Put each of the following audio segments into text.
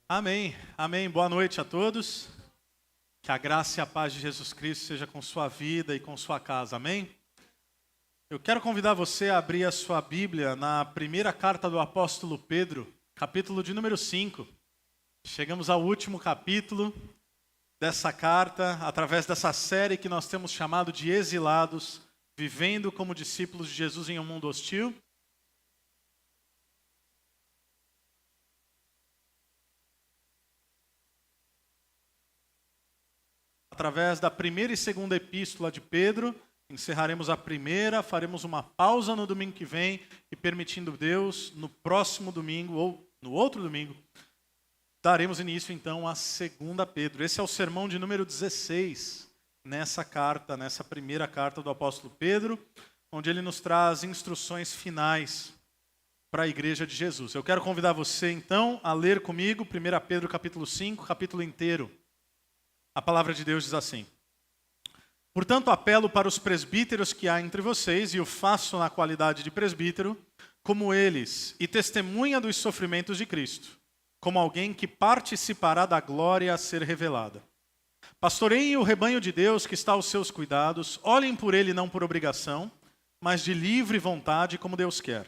Amém, amém. Boa noite a todos. Que a graça e a paz de Jesus Cristo seja com sua vida e com sua casa, amém? Eu quero convidar você a abrir a sua Bíblia na primeira carta do apóstolo Pedro, capítulo de número 5. Chegamos ao último capítulo dessa carta, através dessa série que nós temos chamado de Exilados, vivendo como discípulos de Jesus em um mundo hostil. Através da primeira e segunda epístola de Pedro, encerraremos a primeira, faremos uma pausa no domingo que vem e, permitindo Deus, no próximo domingo ou no outro domingo, daremos início então à segunda Pedro. Esse é o sermão de número 16 nessa carta, nessa primeira carta do apóstolo Pedro, onde ele nos traz instruções finais para a igreja de Jesus. Eu quero convidar você então a ler comigo 1 Pedro capítulo 5, capítulo inteiro. A palavra de Deus diz assim: Portanto, apelo para os presbíteros que há entre vocês, e o faço na qualidade de presbítero, como eles, e testemunha dos sofrimentos de Cristo, como alguém que participará da glória a ser revelada. Pastoreiem o rebanho de Deus que está aos seus cuidados, olhem por ele não por obrigação, mas de livre vontade, como Deus quer.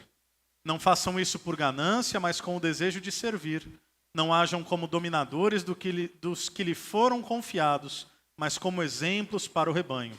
Não façam isso por ganância, mas com o desejo de servir. Não hajam como dominadores dos que lhe foram confiados, mas como exemplos para o rebanho.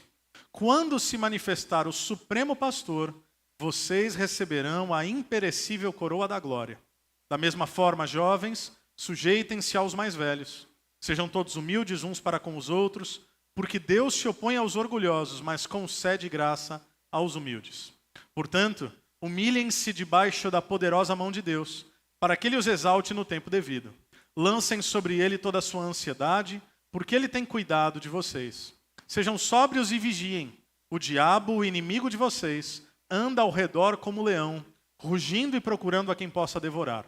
Quando se manifestar o Supremo Pastor, vocês receberão a imperecível coroa da glória. Da mesma forma, jovens, sujeitem-se aos mais velhos. Sejam todos humildes uns para com os outros, porque Deus se opõe aos orgulhosos, mas concede graça aos humildes. Portanto, humilhem-se debaixo da poderosa mão de Deus, para que ele os exalte no tempo devido. Lancem sobre ele toda a sua ansiedade, porque ele tem cuidado de vocês. Sejam sóbrios e vigiem. O diabo, o inimigo de vocês, anda ao redor como leão, rugindo e procurando a quem possa devorar.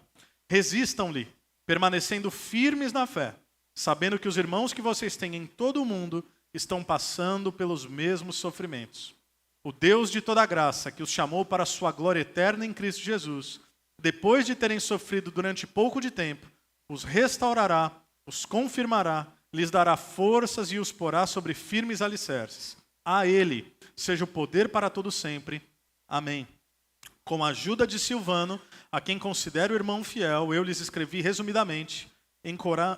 Resistam-lhe, permanecendo firmes na fé, sabendo que os irmãos que vocês têm em todo o mundo estão passando pelos mesmos sofrimentos. O Deus de toda graça, que os chamou para a sua glória eterna em Cristo Jesus, depois de terem sofrido durante pouco de tempo, os restaurará, os confirmará, lhes dará forças e os porá sobre firmes alicerces. A Ele seja o poder para todo sempre. Amém. Com a ajuda de Silvano, a quem considero irmão fiel, eu lhes escrevi resumidamente,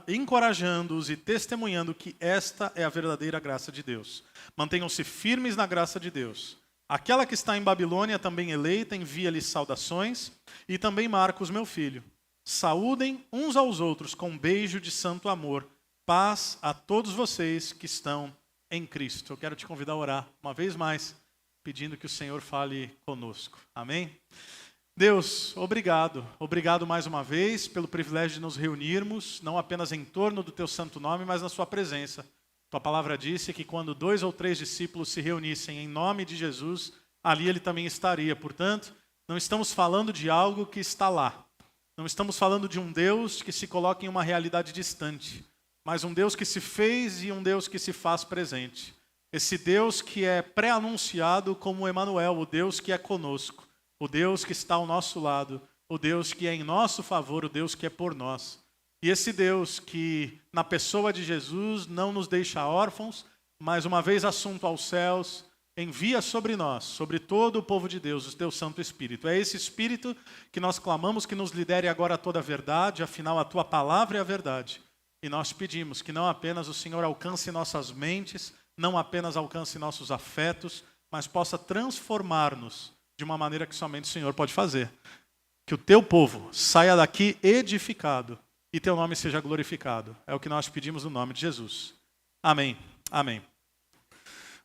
encorajando-os e testemunhando que esta é a verdadeira graça de Deus. Mantenham-se firmes na graça de Deus. Aquela que está em Babilônia, também eleita, envia-lhes saudações, e também Marcos, meu filho. Saúdem uns aos outros com um beijo de santo amor. Paz a todos vocês que estão em Cristo. Eu quero te convidar a orar uma vez mais, pedindo que o Senhor fale conosco. Amém? Deus, obrigado. Obrigado mais uma vez pelo privilégio de nos reunirmos, não apenas em torno do teu santo nome, mas na sua presença. Tua palavra disse que quando 2 ou 3 discípulos se reunissem em nome de Jesus, ali ele também estaria. Portanto, não estamos falando de algo que está lá. Não estamos falando de um Deus que se coloca em uma realidade distante, mas um Deus que se fez e um Deus que se faz presente. Esse Deus que é pré-anunciado como Emanuel, o Deus que é conosco, o Deus que está ao nosso lado, o Deus que é em nosso favor, o Deus que é por nós. E esse Deus que, na pessoa de Jesus, não nos deixa órfãos, mas uma vez assunto aos céus, envia sobre nós, sobre todo o povo de Deus, o teu Santo Espírito. É esse Espírito que nós clamamos que nos lidere agora a toda a verdade, afinal a tua palavra é a verdade. E nós pedimos que não apenas o Senhor alcance nossas mentes, não apenas alcance nossos afetos, mas possa transformar-nos de uma maneira que somente o Senhor pode fazer. Que o teu povo saia daqui edificado e teu nome seja glorificado. É o que nós pedimos no nome de Jesus. Amém. Amém.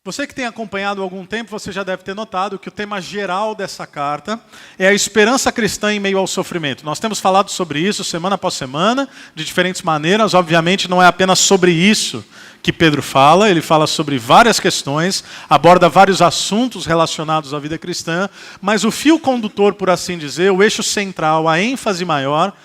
Você que tem acompanhado há algum tempo, você já deve ter notado que o tema geral dessa carta é a esperança cristã em meio ao sofrimento. Nós temos falado sobre isso semana após semana, de diferentes maneiras. Obviamente não é apenas sobre isso que Pedro fala, ele fala sobre várias questões, aborda vários assuntos relacionados à vida cristã, mas o fio condutor, por assim dizer, o eixo central, a ênfase maior,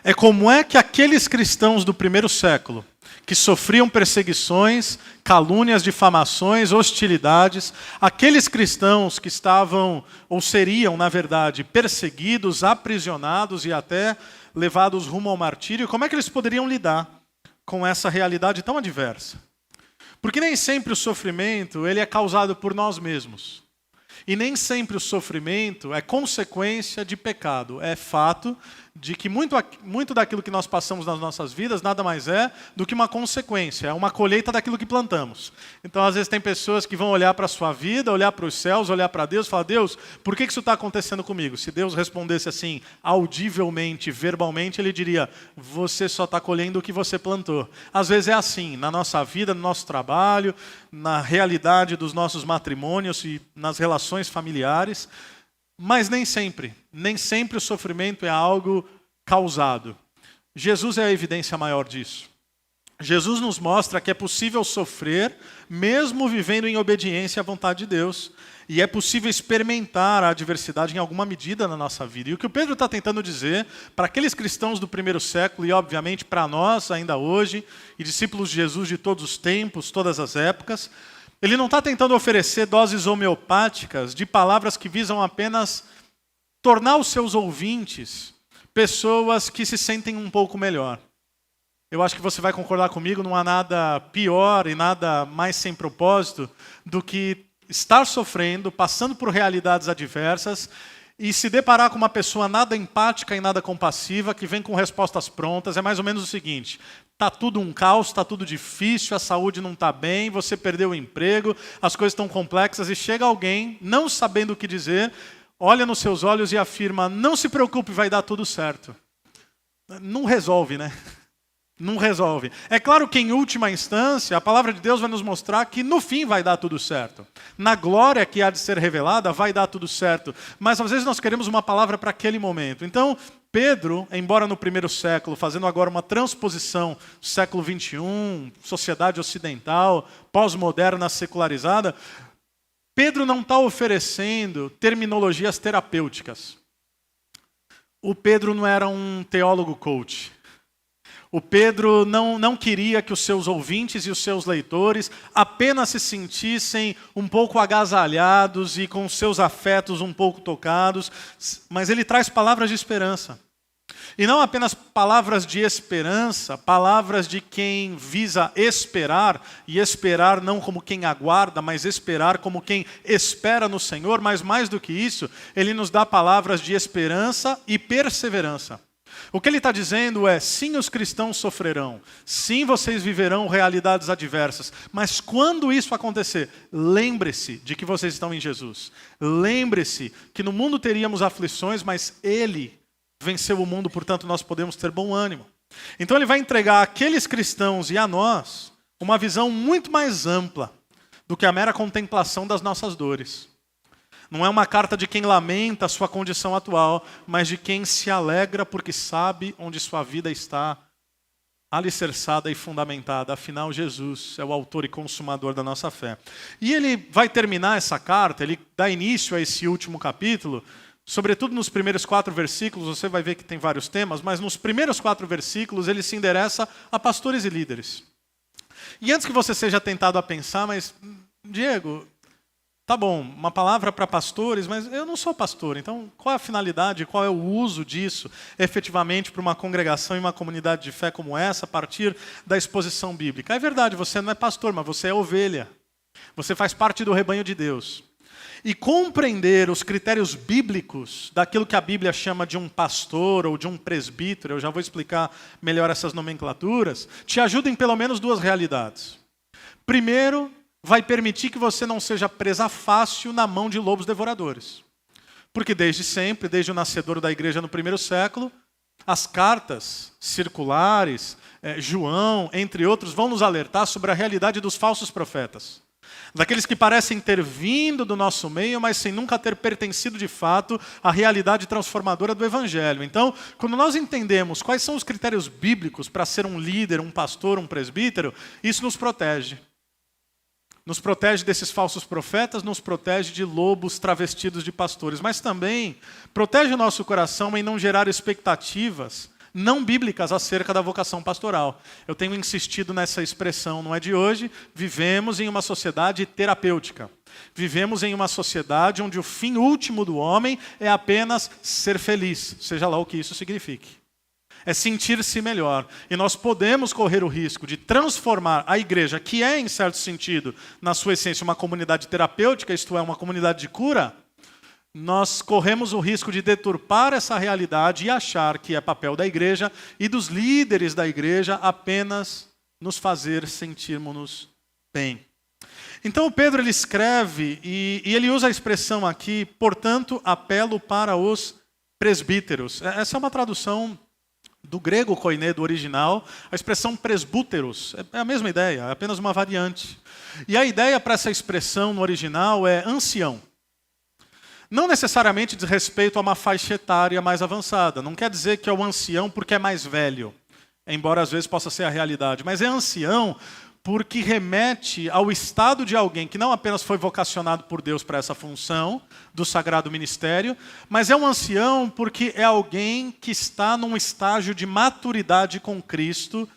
é como é que aqueles cristãos do primeiro século, que sofriam perseguições, calúnias, difamações, hostilidades, aqueles cristãos que estavam, ou seriam, na verdade, perseguidos, aprisionados e até levados rumo ao martírio, como é que eles poderiam lidar com essa realidade tão adversa? Porque nem sempre o sofrimento ele é causado por nós mesmos. E nem sempre o sofrimento é consequência de pecado. É fato de que muito daquilo que nós passamos nas nossas vidas nada mais é do que uma consequência, é uma colheita daquilo que plantamos. Então, às vezes, tem pessoas que vão olhar para a sua vida, olhar para os céus, olhar para Deus e falar: Deus, por que isso está acontecendo comigo? Se Deus respondesse assim, audivelmente, verbalmente, ele diria: você só está colhendo o que você plantou. Às vezes é assim, na nossa vida, no nosso trabalho, na realidade dos nossos matrimônios e nas relações familiares. Mas nem sempre o sofrimento é algo causado. Jesus é a evidência maior disso. Jesus nos mostra que é possível sofrer mesmo vivendo em obediência à vontade de Deus. E é possível experimentar a adversidade em alguma medida na nossa vida. E o que o Pedro está tentando dizer para aqueles cristãos do primeiro século e, obviamente, para nós ainda hoje, e discípulos de Jesus de todos os tempos, todas as épocas, ele não está tentando oferecer doses homeopáticas de palavras que visam apenas tornar os seus ouvintes pessoas que se sentem um pouco melhor. Eu acho que você vai concordar comigo, não há nada pior e nada mais sem propósito do que estar sofrendo, passando por realidades adversas e se deparar com uma pessoa nada empática e nada compassiva, que vem com respostas prontas. É mais ou menos o seguinte: está tudo um caos, está tudo difícil, a saúde não está bem, você perdeu o emprego, as coisas estão complexas, e chega alguém, não sabendo o que dizer, olha nos seus olhos e afirma: não se preocupe, vai dar tudo certo. Não resolve, né? Não resolve. É claro que, em última instância, a palavra de Deus vai nos mostrar que no fim vai dar tudo certo. Na glória que há de ser revelada, vai dar tudo certo. Mas às vezes nós queremos uma palavra para aquele momento. Então, Pedro, embora no primeiro século, fazendo agora uma transposição do século XXI, sociedade ocidental, pós-moderna, secularizada, Pedro não está oferecendo terminologias terapêuticas. O Pedro não era um teólogo coach. O Pedro não queria que os seus ouvintes e os seus leitores apenas se sentissem um pouco agasalhados e com seus afetos um pouco tocados, mas ele traz palavras de esperança. E não apenas palavras de esperança, palavras de quem visa esperar, e esperar não como quem aguarda, mas esperar como quem espera no Senhor, mas mais do que isso, ele nos dá palavras de esperança e perseverança. O que ele está dizendo é: sim, os cristãos sofrerão, sim, vocês viverão realidades adversas, mas quando isso acontecer, lembre-se de que vocês estão em Jesus. Lembre-se que no mundo teríamos aflições, mas Ele venceu o mundo, portanto nós podemos ter bom ânimo. Então ele vai entregar àqueles cristãos e a nós uma visão muito mais ampla do que a mera contemplação das nossas dores. Não é uma carta de quem lamenta a sua condição atual, mas de quem se alegra porque sabe onde sua vida está alicerçada e fundamentada. Afinal, Jesus é o autor e consumador da nossa fé. E ele vai terminar essa carta, ele dá início a esse último capítulo, sobretudo nos primeiros 4 versículos, você vai ver que tem vários temas, mas nos primeiros 4 versículos ele se endereça a pastores e líderes. E antes que você seja tentado a pensar: mas, Diego, tá bom, uma palavra para pastores, mas eu não sou pastor, então qual é a finalidade, qual é o uso disso efetivamente para uma congregação e uma comunidade de fé como essa, a partir da exposição bíblica? É verdade, você não é pastor, mas você é ovelha. Você faz parte do rebanho de Deus. E compreender os critérios bíblicos daquilo que a Bíblia chama de um pastor ou de um presbítero, eu já vou explicar melhor essas nomenclaturas, te ajuda em pelo menos 2 realidades. Primeiro, vai permitir que você não seja presa fácil na mão de lobos devoradores. Porque desde sempre, desde o nascedouro da igreja no primeiro século, as cartas circulares, João, entre outros, vão nos alertar sobre a realidade dos falsos profetas. Daqueles que parecem ter vindo do nosso meio, mas sem nunca ter pertencido de fato à realidade transformadora do Evangelho. Então, quando nós entendemos quais são os critérios bíblicos para ser um líder, um pastor, um presbítero, isso nos protege. Nos protege desses falsos profetas, nos protege de lobos travestidos de pastores, mas também protege o nosso coração em não gerar expectativas não bíblicas acerca da vocação pastoral. Eu tenho insistido nessa expressão, não é de hoje. Vivemos em uma sociedade terapêutica. Vivemos em uma sociedade onde o fim último do homem é apenas ser feliz, seja lá o que isso signifique. É sentir-se melhor. E nós podemos correr o risco de transformar a igreja, que é, em certo sentido, na sua essência, uma comunidade terapêutica, isto é, uma comunidade de cura. Nós corremos o risco de deturpar essa realidade e achar que é papel da igreja e dos líderes da igreja apenas nos fazer sentirmos bem. Então Pedro ele escreve e ele usa a expressão aqui, portanto, apelo para os presbíteros. Essa é uma tradução do grego koiné, do original. A expressão presbúteros é a mesma ideia, é apenas uma variante. E a ideia para essa expressão no original é ancião. Não necessariamente diz respeito a uma faixa etária mais avançada. Não quer dizer que é o ancião porque é mais velho, embora às vezes possa ser a realidade. Mas é ancião porque remete ao estado de alguém que não apenas foi vocacionado por Deus para essa função do sagrado ministério, mas é um ancião porque é alguém que está num estágio de maturidade com Cristo,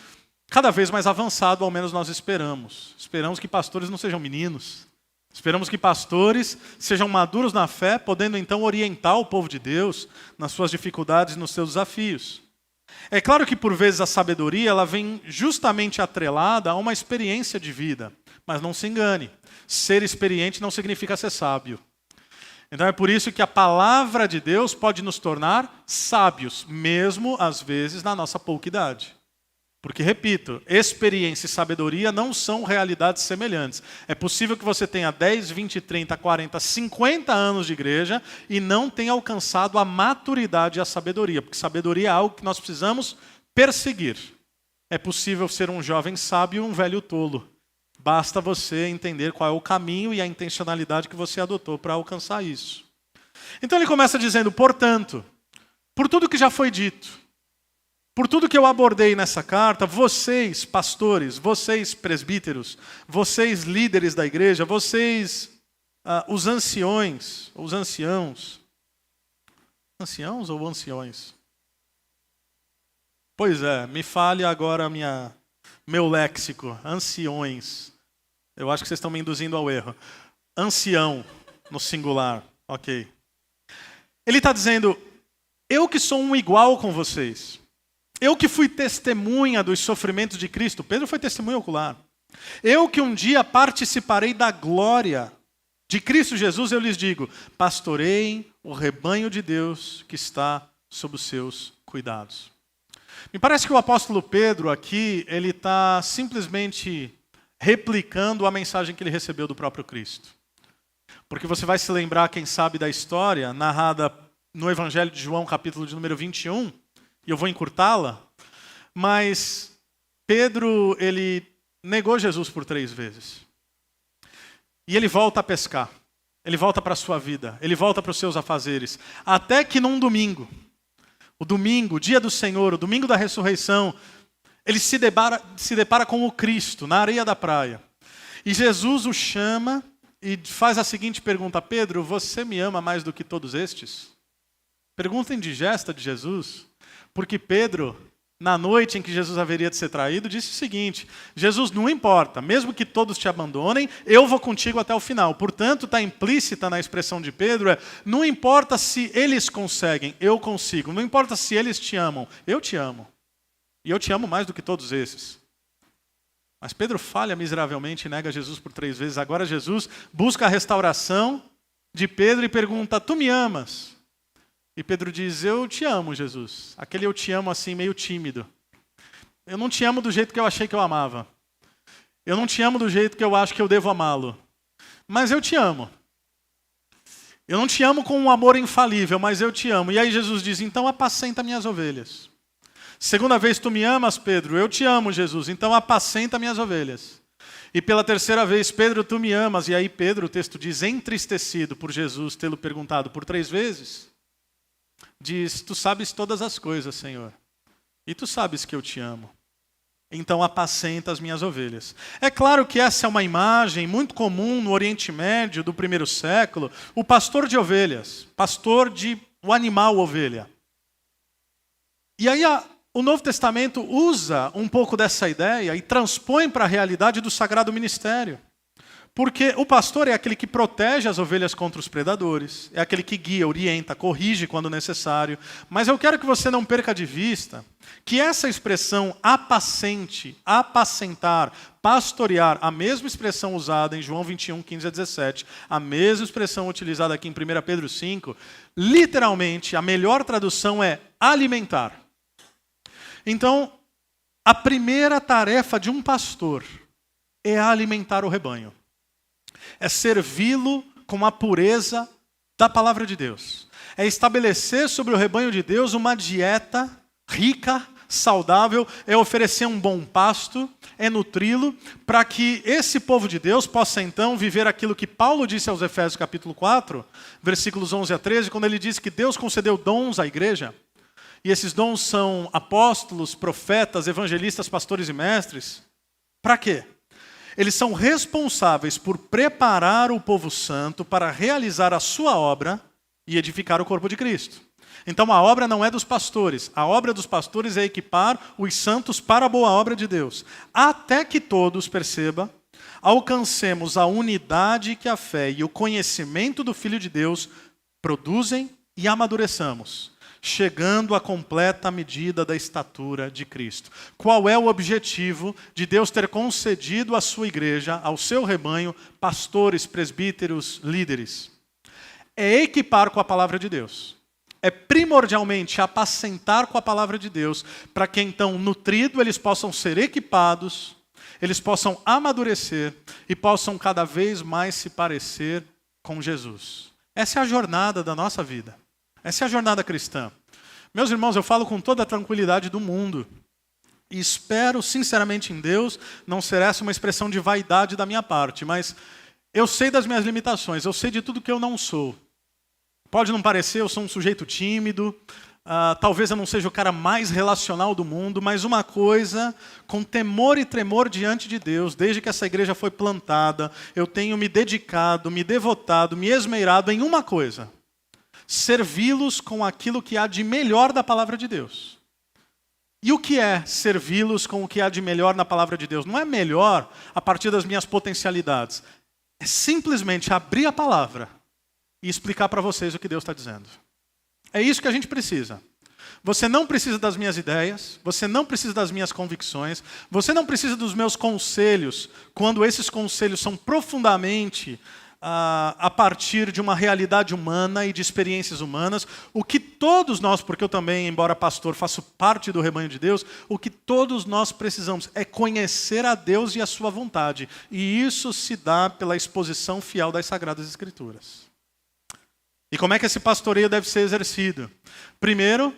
cada vez mais avançado, ao menos nós esperamos. Esperamos que pastores não sejam meninos. Esperamos que pastores sejam maduros na fé, podendo então orientar o povo de Deus nas suas dificuldades e nos seus desafios. É claro que por vezes a sabedoria ela vem justamente atrelada a uma experiência de vida, mas não se engane, ser experiente não significa ser sábio. Então é por isso que a palavra de Deus pode nos tornar sábios, mesmo às vezes na nossa pouca idade. Porque, repito, experiência e sabedoria não são realidades semelhantes. É possível que você tenha 10, 20, 30, 40, 50 anos de igreja e não tenha alcançado a maturidade e a sabedoria. Porque sabedoria é algo que nós precisamos perseguir. É possível ser um jovem sábio e um velho tolo. Basta você entender qual é o caminho e a intencionalidade que você adotou para alcançar isso. Então ele começa dizendo, portanto, por tudo que já foi dito, por tudo que eu abordei nessa carta, vocês, pastores, vocês, presbíteros, vocês, líderes da igreja, vocês, os anciões, os anciãos. Anciãos ou anciões? Pois é, me fale agora meu léxico. Anciões. Eu acho que vocês estão me induzindo ao erro. Ancião, no singular. Ok. Ele está dizendo, eu que sou um igual com vocês. Eu que fui testemunha dos sofrimentos de Cristo. Pedro foi testemunha ocular. Eu que um dia participarei da glória de Cristo Jesus, eu lhes digo, pastoreiem o rebanho de Deus que está sob os seus cuidados. Me parece que o apóstolo Pedro aqui, ele está simplesmente replicando a mensagem que ele recebeu do próprio Cristo. Porque você vai se lembrar, quem sabe, da história narrada no Evangelho de João, capítulo de número 21, e eu vou encurtá-la, mas Pedro, ele negou Jesus por 3 vezes. E ele volta a pescar, ele volta para a sua vida, ele volta para os seus afazeres, até que num domingo, o domingo, o dia do Senhor, o domingo da ressurreição, ele se depara com o Cristo na areia da praia. E Jesus o chama e faz a seguinte pergunta, Pedro, você me ama mais do que todos estes? Pergunta indigesta de Jesus. Porque Pedro, na noite em que Jesus haveria de ser traído, disse o seguinte, Jesus, não importa, mesmo que todos te abandonem, eu vou contigo até o final. Portanto, está implícita na expressão de Pedro, não importa se eles conseguem, eu consigo. Não importa se eles te amam, eu te amo. E eu te amo mais do que todos esses. Mas Pedro falha miseravelmente e nega Jesus por 3 vezes. Agora Jesus busca a restauração de Pedro e pergunta, tu me amas? E Pedro diz, eu te amo, Jesus. Aquele eu te amo assim, meio tímido. Eu não te amo do jeito que eu achei que eu amava. Eu não te amo do jeito que eu acho que eu devo amá-lo. Mas eu te amo. Eu não te amo com um amor infalível, mas eu te amo. E aí Jesus diz, então apacenta minhas ovelhas. Segunda vez, tu me amas, Pedro? Eu te amo, Jesus. Então apacenta minhas ovelhas. E pela 3ª vez, Pedro, tu me amas? E aí Pedro, o texto diz, entristecido por Jesus tê-lo perguntado por 3 vezes, diz, tu sabes todas as coisas, Senhor, e tu sabes que eu te amo. Então apacenta as minhas ovelhas. É claro que essa é uma imagem muito comum no Oriente Médio do 1º século, o pastor de ovelhas, pastor de o animal ovelha. E aí o Novo Testamento usa um pouco dessa ideia e transpõe para a realidade do sagrado ministério. Porque o pastor é aquele que protege as ovelhas contra os predadores, é aquele que guia, orienta, corrige quando necessário. Mas eu quero que você não perca de vista que essa expressão apacente, apacentar, pastorear, a mesma expressão usada em João 21, 15 a 17, a mesma expressão utilizada aqui em 1 Pedro 5, literalmente, a melhor tradução é alimentar. Então, a primeira tarefa de um pastor é alimentar o rebanho. É servi-lo com a pureza da palavra de Deus. É estabelecer sobre o rebanho de Deus uma dieta rica, saudável, é oferecer um bom pasto, é nutri-lo, para que esse povo de Deus possa então viver aquilo que Paulo disse aos Efésios capítulo 4, versículos 11 a 13, quando ele diz que Deus concedeu dons à igreja, e esses dons são apóstolos, profetas, evangelistas, pastores e mestres. Para quê? Eles são responsáveis por preparar o povo santo para realizar a sua obra e edificar o corpo de Cristo. Então a obra não é dos pastores. A obra dos pastores é equipar os santos para a boa obra de Deus. Até que todos, perceba, alcancemos a unidade que a fé e o conhecimento do Filho de Deus produzem e amadureçamos, chegando à completa medida da estatura de Cristo. Qual é o objetivo de Deus ter concedido à sua igreja, ao seu rebanho, pastores, presbíteros, líderes? É equipar com a palavra de Deus. É primordialmente apacentar com a palavra de Deus, para que então, nutrido, eles possam ser equipados, eles possam amadurecer e possam cada vez mais se parecer com Jesus. Essa é a jornada da nossa vida. Essa é a jornada cristã. Meus irmãos, eu falo com toda a tranquilidade do mundo. E espero sinceramente em Deus não ser essa uma expressão de vaidade da minha parte, mas eu sei das minhas limitações, eu sei de tudo que eu não sou. Pode não parecer, eu sou um sujeito tímido, talvez eu não seja o cara mais relacional do mundo, mas uma coisa, com temor e tremor diante de Deus, desde que essa igreja foi plantada, eu tenho me dedicado, me devotado, me esmeirado em uma coisa: servi-los com aquilo que há de melhor da palavra de Deus. E o que é servi-los com o que há de melhor na palavra de Deus? Não é melhor a partir das minhas potencialidades. É simplesmente abrir a palavra e explicar para vocês o que Deus está dizendo. É isso que a gente precisa. Você não precisa das minhas ideias, você não precisa das minhas convicções, você não precisa dos meus conselhos, quando esses conselhos são profundamente a partir de uma realidade humana e de experiências humanas. O que todos nós, porque eu também, embora pastor, faço parte do rebanho de Deus, o que todos nós precisamos é conhecer a Deus e a sua vontade. E isso se dá pela exposição fiel das Sagradas Escrituras. E como é que esse pastoreio deve ser exercido? Primeiro,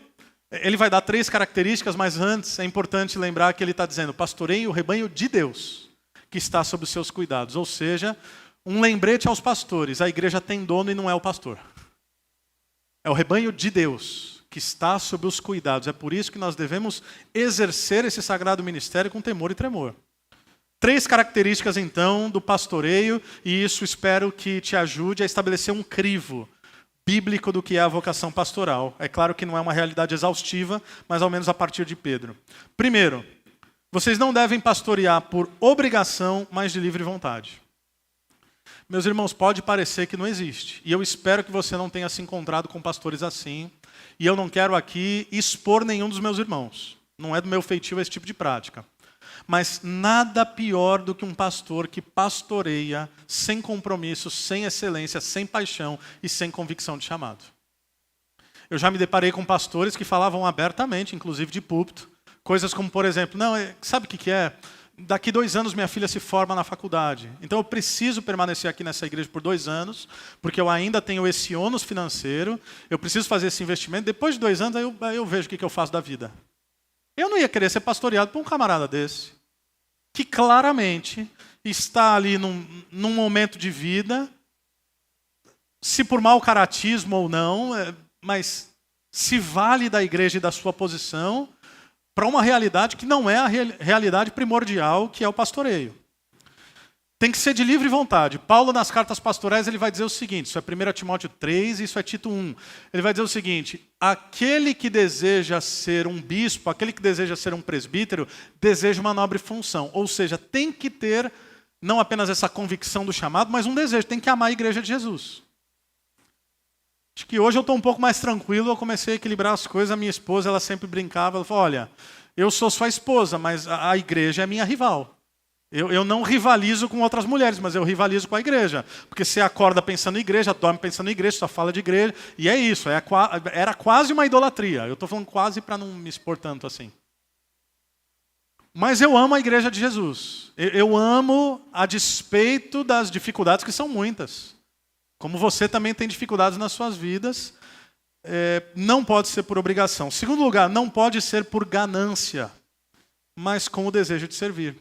ele vai dar 3 características, mas antes é importante lembrar que ele está dizendo: pastoreie o rebanho de Deus, que está sob os seus cuidados. Ou seja, um lembrete aos pastores: a igreja tem dono e não é o pastor. É o rebanho de Deus que está sob os cuidados. É por isso que nós devemos exercer esse sagrado ministério com temor e tremor. 3 características, então, do pastoreio, e isso espero que te ajude a estabelecer um crivo bíblico do que é a vocação pastoral. É claro que não é uma realidade exaustiva, mas ao menos a partir de Pedro. Primeiro, vocês não devem pastorear por obrigação, mas de livre vontade. Meus irmãos, pode parecer que não existe. E eu espero que você não tenha se encontrado com pastores assim. E eu não quero aqui expor nenhum dos meus irmãos. Não é do meu feitio esse tipo de prática. Mas nada pior do que um pastor que pastoreia sem compromisso, sem excelência, sem paixão e sem convicção de chamado. Eu já me deparei com pastores que falavam abertamente, inclusive de púlpito, coisas como, por exemplo, sabe o que é? Daqui 2 anos minha filha se forma na faculdade. Então eu preciso permanecer aqui nessa igreja por 2 anos, porque eu ainda tenho esse ônus financeiro, eu preciso fazer esse investimento. Depois de 2 anos aí eu vejo o que eu faço da vida. Eu não ia querer ser pastoreado por um camarada desse, que claramente está ali num momento de vida, se por mau caratismo ou não, mas se vale da igreja e da sua posição para uma realidade que não é a realidade primordial, que é o pastoreio. Tem que ser de livre vontade. Paulo, nas cartas pastorais, ele vai dizer o seguinte, isso é 1 Timóteo 3, isso é Tito 1. Ele vai dizer o seguinte, aquele que deseja ser um bispo, aquele que deseja ser um presbítero, deseja uma nobre função. Ou seja, tem que ter não apenas essa convicção do chamado, mas um desejo, tem que amar a igreja de Jesus. Acho que hoje eu estou um pouco mais tranquilo, eu comecei a equilibrar as coisas, a minha esposa, ela sempre brincava, ela falou, olha, eu sou sua esposa, mas a igreja é minha rival. Eu não rivalizo com outras mulheres, mas eu rivalizo com a igreja. Porque você acorda pensando em igreja, dorme pensando em igreja, só fala de igreja. E é isso, era quase uma idolatria. Eu estou falando quase para não me expor tanto assim. Mas eu amo a igreja de Jesus. Eu amo a despeito das dificuldades, que são muitas. Como você também tem dificuldades nas suas vidas, não pode ser por obrigação. Segundo lugar, não pode ser por ganância, mas com o desejo de servir.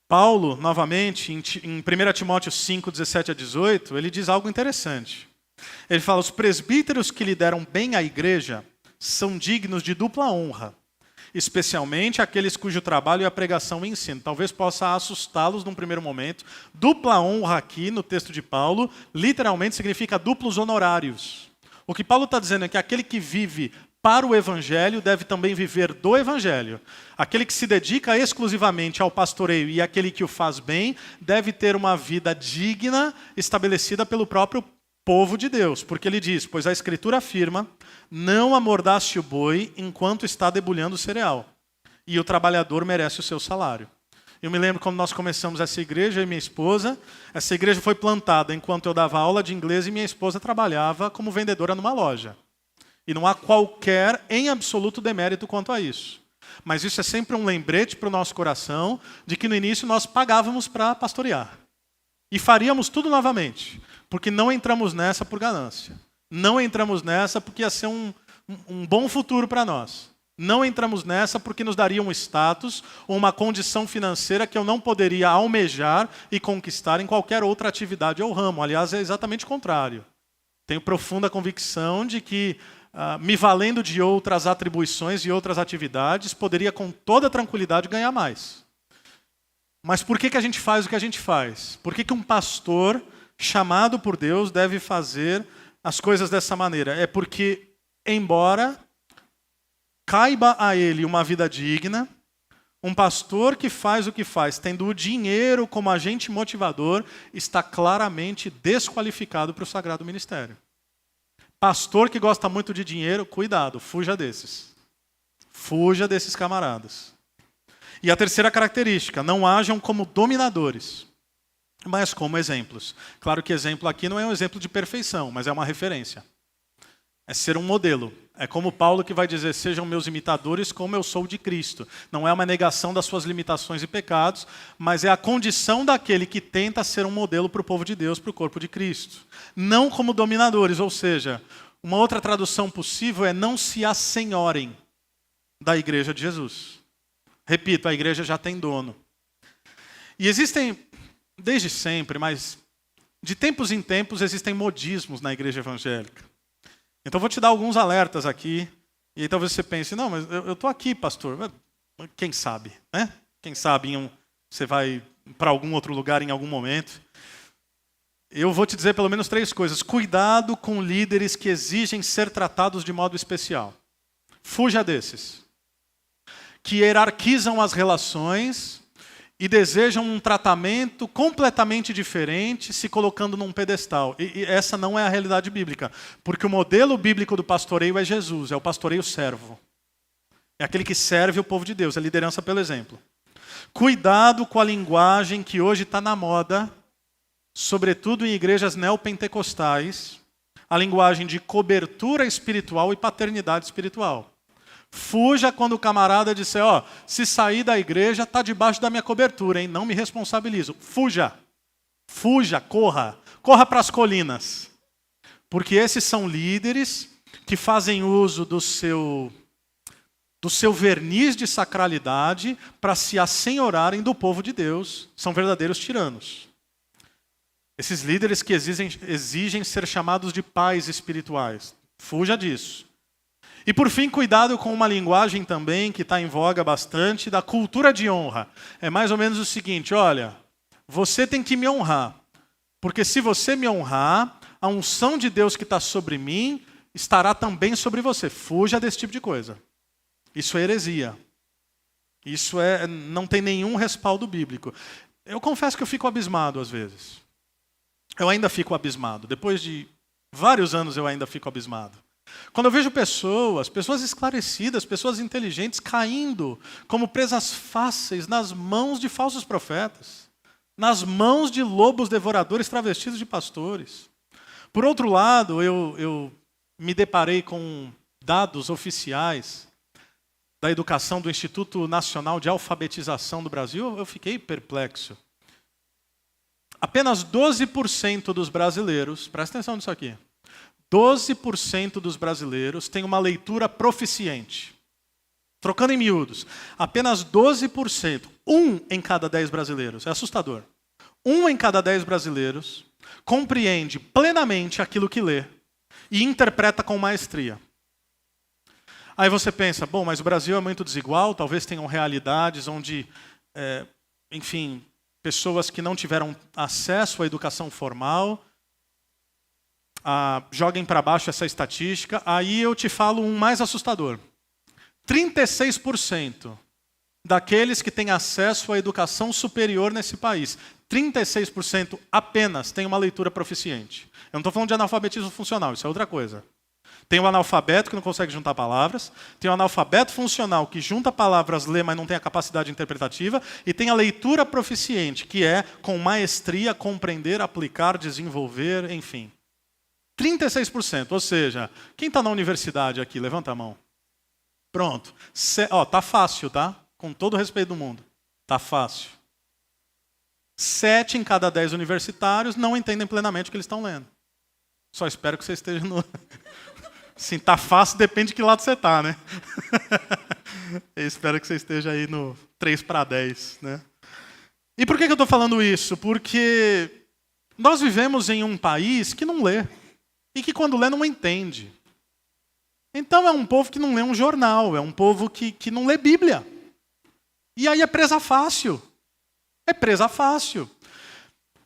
Paulo, novamente, em 1 Timóteo 5, 17 a 18, ele diz algo interessante. Ele fala, os presbíteros que lideram bem a igreja são dignos de dupla honra, especialmente aqueles cujo trabalho é a pregação e ensino. Talvez possa assustá-los num primeiro momento. Dupla honra aqui, no texto de Paulo, literalmente significa duplos honorários. O que Paulo está dizendo é que aquele que vive para o Evangelho deve também viver do Evangelho. Aquele que se dedica exclusivamente ao pastoreio e aquele que o faz bem deve ter uma vida digna, estabelecida pelo próprio povo de Deus. Porque ele diz, pois a Escritura afirma, não amordace o boi enquanto está debulhando o cereal, e o trabalhador merece o seu salário. Eu me lembro quando nós começamos essa igreja, eu e minha esposa, essa igreja foi plantada enquanto eu dava aula de inglês e minha esposa trabalhava como vendedora numa loja. E não há qualquer, em absoluto, demérito quanto a isso. Mas isso é sempre um lembrete para o nosso coração de que no início nós pagávamos para pastorear. E faríamos tudo novamente, porque não entramos nessa por ganância. Não entramos nessa porque ia ser um bom futuro para nós. Não entramos nessa porque nos daria um status ou uma condição financeira que eu não poderia almejar e conquistar em qualquer outra atividade ou ramo. Aliás, é exatamente o contrário. Tenho profunda convicção de que me valendo de outras atribuições e outras atividades, poderia com toda tranquilidade ganhar mais. Mas por que a gente faz o que a gente faz? Por que um pastor chamado por Deus deve fazer as coisas dessa maneira? É porque, embora caiba a ele uma vida digna, um pastor que faz o que faz, tendo o dinheiro como agente motivador, está claramente desqualificado para o sagrado ministério. Pastor que gosta muito de dinheiro, cuidado, fuja desses. Fuja desses camaradas. E a terceira característica, não hajam como dominadores, mas como exemplos. Claro que exemplo aqui não é um exemplo de perfeição, mas é uma referência. É ser um modelo. É como Paulo que vai dizer, sejam meus imitadores como eu sou de Cristo. Não é uma negação das suas limitações e pecados, mas é a condição daquele que tenta ser um modelo para o povo de Deus, para o corpo de Cristo. Não como dominadores, ou seja, uma outra tradução possível é não se assenhorem da igreja de Jesus. Repito, a igreja já tem dono. E existem, desde sempre, mas de tempos em tempos existem modismos na igreja evangélica. Então vou te dar alguns alertas aqui, e aí talvez você pense, não, mas eu estou aqui, pastor. Quem sabe, né? Quem sabe você vai para algum outro lugar em algum momento. Eu vou te dizer pelo menos 3 coisas. Cuidado com líderes que exigem ser tratados de modo especial. Fuja desses. Que hierarquizam as relações e desejam um tratamento completamente diferente, se colocando num pedestal. E essa não é a realidade bíblica. Porque o modelo bíblico do pastoreio é Jesus, é o pastoreio servo. É aquele que serve o povo de Deus, é liderança pelo exemplo. Cuidado com a linguagem que hoje está na moda, sobretudo em igrejas neopentecostais, a linguagem de cobertura espiritual e paternidade espiritual. Fuja quando o camarada disser, se sair da igreja, está debaixo da minha cobertura, hein? Não me responsabilizo. Fuja. Fuja, corra. Corra para as colinas. Porque esses são líderes que fazem uso do seu verniz de sacralidade para se assenhorarem do povo de Deus. São verdadeiros tiranos. Esses líderes que exigem ser chamados de pais espirituais. Fuja disso. E por fim, cuidado com uma linguagem também que está em voga bastante, da cultura de honra. É mais ou menos o seguinte, olha, você tem que me honrar. Porque se você me honrar, a unção de Deus que está sobre mim estará também sobre você. Fuja desse tipo de coisa. Isso é heresia. Isso não tem nenhum respaldo bíblico. Eu confesso que eu fico abismado às vezes. Eu ainda fico abismado. Depois de vários anos eu ainda fico abismado. Quando eu vejo pessoas esclarecidas, pessoas inteligentes caindo como presas fáceis nas mãos de falsos profetas, nas mãos de lobos devoradores travestidos de pastores. Por outro lado, eu me deparei com dados oficiais da educação do Instituto Nacional de Alfabetização do Brasil. Eu fiquei perplexo. Apenas 12% dos brasileiros, presta atenção nisso aqui, 12% dos brasileiros têm uma leitura proficiente. Trocando em miúdos, apenas 12%, 1 em cada 10 brasileiros, é assustador. 1 em cada 10 brasileiros compreende plenamente aquilo que lê e interpreta com maestria. Aí você pensa, bom, mas o Brasil é muito desigual, talvez tenham realidades onde, enfim, pessoas que não tiveram acesso à educação formal, joguem para baixo essa estatística. Aí eu te falo um mais assustador. 36% daqueles que têm acesso à educação superior nesse país, 36% apenas têm uma leitura proficiente. Eu não estou falando de analfabetismo funcional, isso é outra coisa. Tem o analfabeto que não consegue juntar palavras, tem o analfabeto funcional que junta palavras, lê, mas não tem a capacidade interpretativa, e tem a leitura proficiente, que é, com maestria, compreender, aplicar, desenvolver, enfim. 36%, ou seja, quem está na universidade aqui, levanta a mão. Pronto. Tá fácil, tá? Com todo o respeito do mundo. Tá fácil. 7 em cada 10 universitários não entendem plenamente o que eles estão lendo. Só espero que você esteja no... Sim, tá fácil, depende de que lado você está, né? Eu espero que você esteja aí no 3/10, né? E por que eu estou falando isso? Porque nós vivemos em um país que não lê. E que quando lê não entende. Então é um povo que não lê um jornal, é um povo que não lê Bíblia. E aí é presa fácil. É presa fácil.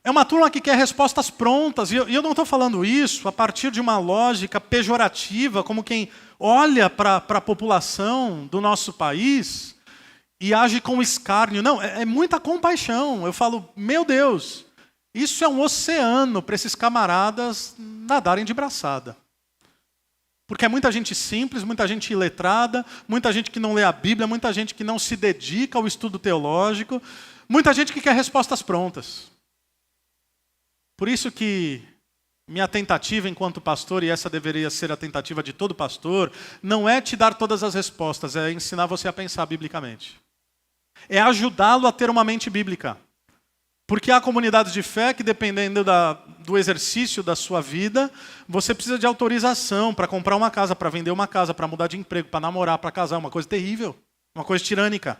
É uma turma que quer respostas prontas. E eu não estou falando isso a partir de uma lógica pejorativa, como quem olha para a população do nosso país e age com escárnio. Não, é muita compaixão. Eu falo, meu Deus, isso é um oceano para esses camaradas nadarem de braçada. Porque é muita gente simples, muita gente iletrada, muita gente que não lê a Bíblia, muita gente que não se dedica ao estudo teológico, muita gente que quer respostas prontas. Por isso que minha tentativa enquanto pastor, e essa deveria ser a tentativa de todo pastor, não é te dar todas as respostas, é ensinar você a pensar biblicamente. É ajudá-lo a ter uma mente bíblica. Porque há comunidades de fé que, dependendo do exercício da sua vida, você precisa de autorização para comprar uma casa, para vender uma casa, para mudar de emprego, para namorar, para casar. Uma coisa terrível, uma coisa tirânica.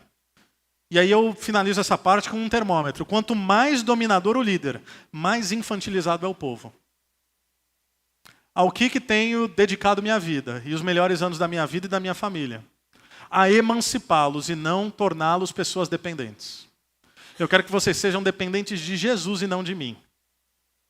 E aí eu finalizo essa parte com um termômetro. Quanto mais dominador o líder, mais infantilizado é o povo. Ao que tenho dedicado minha vida, e os melhores anos da minha vida e da minha família? A emancipá-los e não torná-los pessoas dependentes. Eu quero que vocês sejam dependentes de Jesus e não de mim.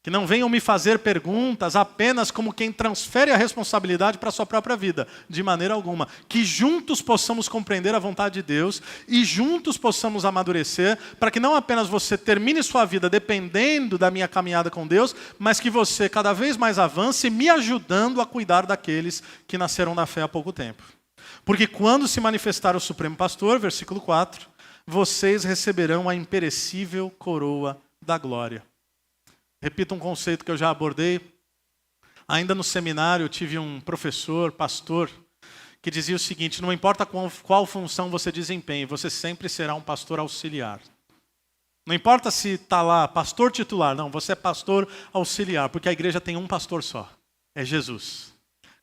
Que não venham me fazer perguntas apenas como quem transfere a responsabilidade para a sua própria vida. De maneira alguma. Que juntos possamos compreender a vontade de Deus e juntos possamos amadurecer para que não apenas você termine sua vida dependendo da minha caminhada com Deus, mas que você cada vez mais avance me ajudando a cuidar daqueles que nasceram na fé há pouco tempo. Porque quando se manifestar o Supremo Pastor, versículo 4, vocês receberão a imperecível coroa da glória. Repito um conceito que eu já abordei. Ainda no seminário eu tive um professor, pastor, que dizia o seguinte: não importa qual função você desempenhe, você sempre será um pastor auxiliar. Não importa se está lá pastor titular, não, você é pastor auxiliar, porque a igreja tem um pastor só, é Jesus.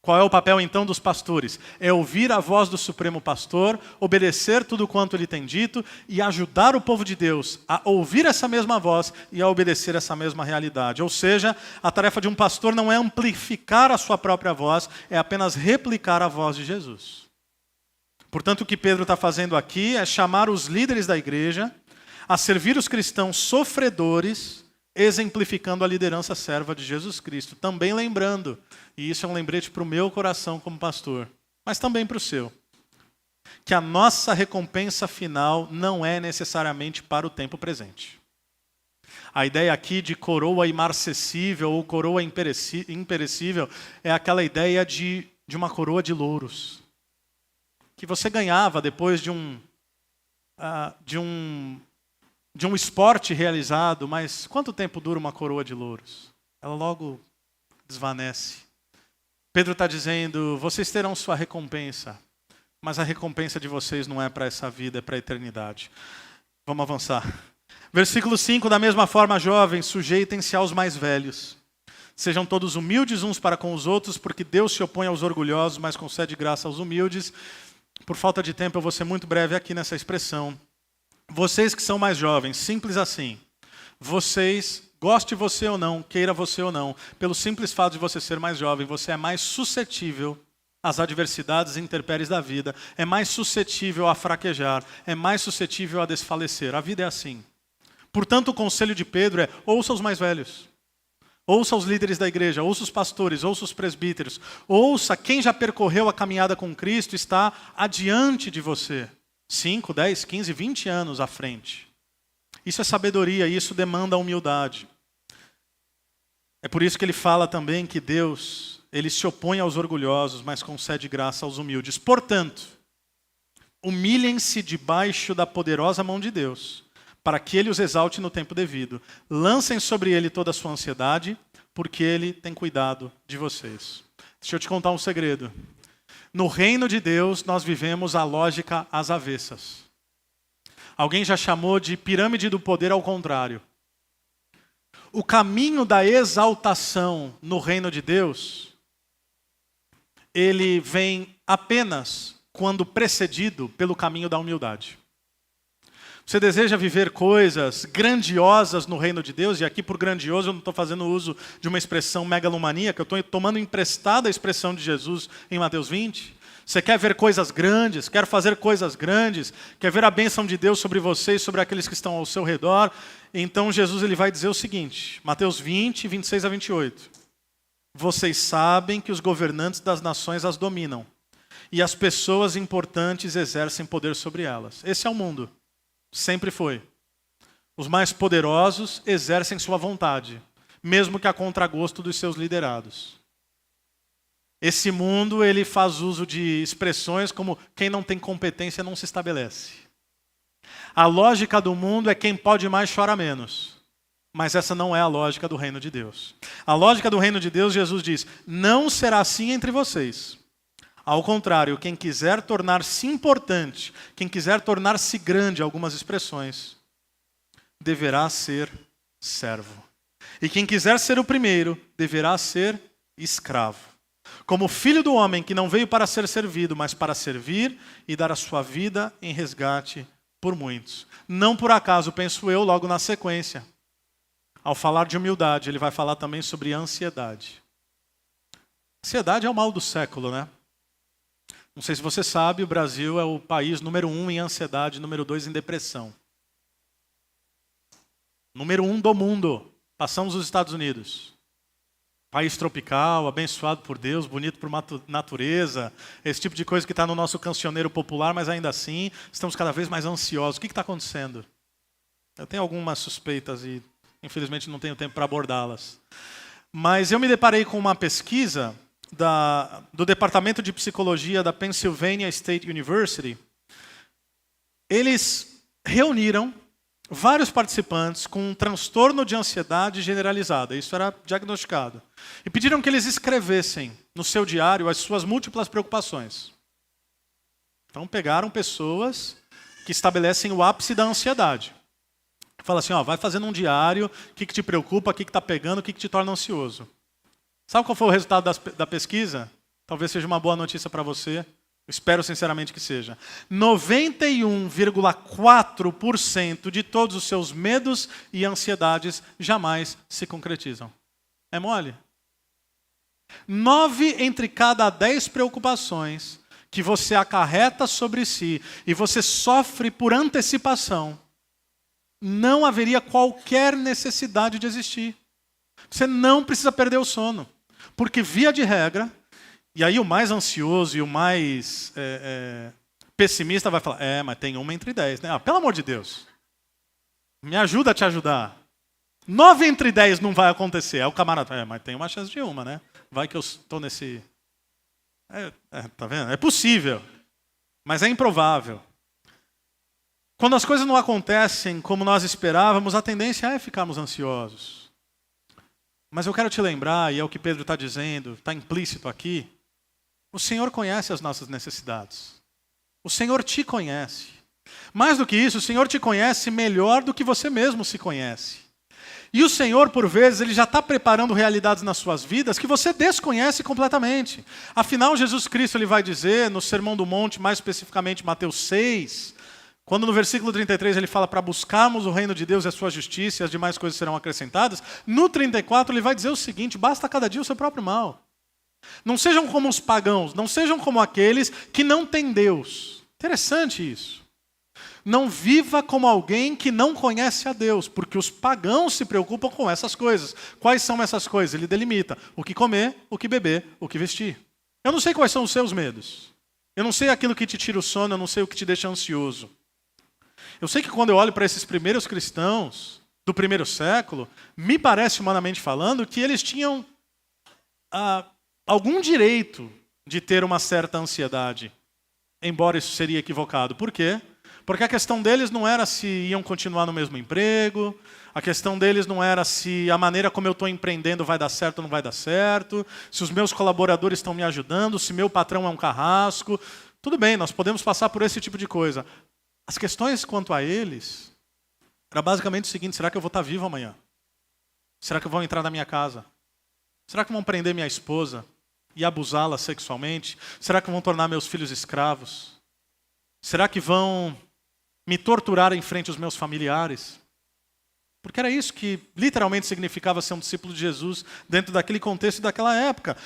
Qual é o papel então dos pastores? É ouvir a voz do Supremo Pastor, obedecer tudo quanto ele tem dito e ajudar o povo de Deus a ouvir essa mesma voz e a obedecer essa mesma realidade. Ou seja, a tarefa de um pastor não é amplificar a sua própria voz, é apenas replicar a voz de Jesus. Portanto, o que Pedro está fazendo aqui é chamar os líderes da igreja a servir os cristãos sofredores, exemplificando a liderança serva de Jesus Cristo. Também lembrando, e isso é um lembrete para o meu coração como pastor, mas também para o seu, que a nossa recompensa final não é necessariamente para o tempo presente. A ideia aqui de coroa imarcessível ou coroa imperecível é aquela ideia de uma coroa de louros, que você ganhava depois de um esporte realizado, mas quanto tempo dura uma coroa de louros? Ela logo desvanece. Pedro está dizendo, vocês terão sua recompensa, mas a recompensa de vocês não é para essa vida, é para a eternidade. Vamos avançar. Versículo 5, da mesma forma, jovens, sujeitem-se aos mais velhos. Sejam todos humildes uns para com os outros, porque Deus se opõe aos orgulhosos, mas concede graça aos humildes. Por falta de tempo, eu vou ser muito breve aqui nessa expressão. Vocês que são mais jovens, simples assim. Vocês, goste você ou não, queira você ou não, pelo simples fato de você ser mais jovem, você é mais suscetível às adversidades e intempéries da vida, é mais suscetível a fraquejar, é mais suscetível a desfalecer. A vida é assim. Portanto, o conselho de Pedro é, ouça os mais velhos. Ouça os líderes da igreja, ouça os pastores, ouça os presbíteros. Ouça quem já percorreu a caminhada com Cristo, está adiante de você. 5, 10, 15, 20 anos à frente. Isso é sabedoria, isso demanda humildade. É por isso que ele fala também que Deus, ele se opõe aos orgulhosos, mas concede graça aos humildes. Portanto, humilhem-se debaixo da poderosa mão de Deus, para que ele os exalte no tempo devido. Lancem sobre ele toda a sua ansiedade, porque ele tem cuidado de vocês. Deixa eu te contar um segredo. No reino de Deus, nós vivemos a lógica às avessas. Alguém já chamou de pirâmide do poder ao contrário. O caminho da exaltação no reino de Deus, ele vem apenas quando precedido pelo caminho da humildade. Você deseja viver coisas grandiosas no reino de Deus? E aqui por grandioso eu não estou fazendo uso de uma expressão megalomaníaca, eu estou tomando emprestada a expressão de Jesus em Mateus 20. Você quer ver coisas grandes, quer fazer coisas grandes, quer ver a bênção de Deus sobre você e sobre aqueles que estão ao seu redor? Então Jesus ele vai dizer o seguinte, Mateus 20, 26 a 28. Vocês sabem que os governantes das nações as dominam, e as pessoas importantes exercem poder sobre elas. Esse é o mundo. Sempre foi. Os mais poderosos exercem sua vontade, mesmo que a contragosto dos seus liderados. Esse mundo ele faz uso de expressões como quem não tem competência não se estabelece. A lógica do mundo é quem pode mais chora menos. Mas essa não é a lógica do reino de Deus. A lógica do reino de Deus, Jesus diz, não será assim entre vocês. Ao contrário, quem quiser tornar-se importante, quem quiser tornar-se grande, algumas expressões, deverá ser servo. E quem quiser ser o primeiro, deverá ser escravo. Como filho do homem que não veio para ser servido, mas para servir e dar a sua vida em resgate por muitos. Não por acaso, penso eu, logo na sequência, ao falar de humildade, ele vai falar também sobre ansiedade. Ansiedade é o mal do século, né? Não sei se você sabe, o Brasil é o país número 1 em ansiedade, número 2 em depressão. Número 1 do mundo. Passamos os Estados Unidos. País tropical, abençoado por Deus, bonito por natureza. Esse tipo de coisa que está no nosso cancioneiro popular, mas ainda assim, estamos cada vez mais ansiosos. O que está acontecendo? Eu tenho algumas suspeitas e, infelizmente, não tenho tempo para abordá-las. Mas eu me deparei com uma pesquisa do Departamento de Psicologia da Pennsylvania State University. Eles reuniram vários participantes com um transtorno de ansiedade generalizada. Isso era diagnosticado. E pediram que eles escrevessem no seu diário as suas múltiplas preocupações. Então pegaram pessoas que estabelecem o ápice da ansiedade. Fala assim, vai fazendo um diário, o que te preocupa, o que está pegando, o que te torna ansioso. Sabe qual foi o resultado da pesquisa? Talvez seja uma boa notícia para você. Espero sinceramente que seja. 91,4% de todos os seus medos e ansiedades jamais se concretizam. É mole? 9 entre cada 10 preocupações que você acarreta sobre si e você sofre por antecipação, não haveria qualquer necessidade de existir. Você não precisa perder o sono. Porque, via de regra, e aí o mais ansioso e o mais pessimista vai falar, mas tem uma entre 10, né? Pelo amor de Deus. Me ajuda a te ajudar. 9 entre 10 não vai acontecer. Aí o camarada, mas tem uma chance de uma, né? Vai que eu estou nesse... tá vendo? É possível, mas é improvável. Quando as coisas não acontecem como nós esperávamos, a tendência é ficarmos ansiosos. Mas eu quero te lembrar, e é o que Pedro está dizendo, está implícito aqui, o Senhor conhece as nossas necessidades. O Senhor te conhece. Mais do que isso, o Senhor te conhece melhor do que você mesmo se conhece. E o Senhor, por vezes, Ele já está preparando realidades nas suas vidas que você desconhece completamente. Afinal, Jesus Cristo ele vai dizer, no Sermão do Monte, mais especificamente Mateus 6, quando no versículo 33 ele fala para buscarmos o reino de Deus e a sua justiça e as demais coisas serão acrescentadas, no 34 ele vai dizer o seguinte, basta cada dia o seu próprio mal. Não sejam como os pagãos, não sejam como aqueles que não têm Deus. Interessante isso. Não viva como alguém que não conhece a Deus, porque os pagãos se preocupam com essas coisas. Quais são essas coisas? Ele delimita o que comer, o que beber, o que vestir. Eu não sei quais são os seus medos. Eu não sei aquilo que te tira o sono, eu não sei o que te deixa ansioso. Eu sei que quando eu olho para esses primeiros cristãos do primeiro século, me parece, humanamente falando, que eles tinham algum direito de ter uma certa ansiedade, embora isso seria equivocado. Por quê? Porque a questão deles não era se iam continuar no mesmo emprego, a questão deles não era se a maneira como eu estou empreendendo vai dar certo ou não vai dar certo, se os meus colaboradores estão me ajudando, se meu patrão é um carrasco. Tudo bem, nós podemos passar por esse tipo de coisa. As questões quanto a eles era basicamente o seguinte, será que eu vou estar vivo amanhã? Será que vão entrar na minha casa? Será que vão prender minha esposa e abusá-la sexualmente? Será que vão tornar meus filhos escravos? Será que vão me torturar em frente aos meus familiares? Porque era isso que literalmente significava ser um discípulo de Jesus dentro daquele contexto e daquela época.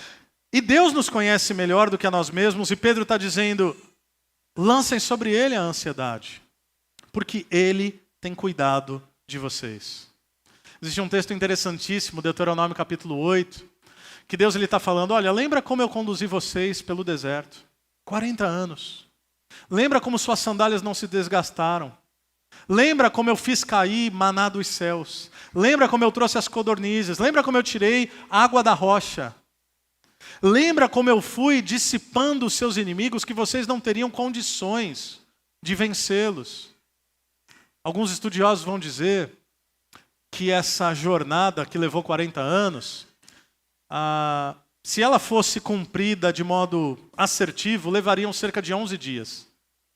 E Deus nos conhece melhor do que a nós mesmos, e Pedro está dizendo, lancem sobre Ele a ansiedade, porque Ele tem cuidado de vocês. Existe um texto interessantíssimo, Deuteronômio capítulo 8, que Deus está falando, olha, lembra como eu conduzi vocês pelo deserto? 40 anos. Lembra como suas sandálias não se desgastaram? Lembra como eu fiz cair maná dos céus? Lembra como eu trouxe as codornizes? Lembra como eu tirei água da rocha? Lembra como eu fui dissipando os seus inimigos que vocês não teriam condições de vencê-los? Alguns estudiosos vão dizer que essa jornada que levou 40 anos, se ela fosse cumprida de modo assertivo, levariam cerca de 11 dias.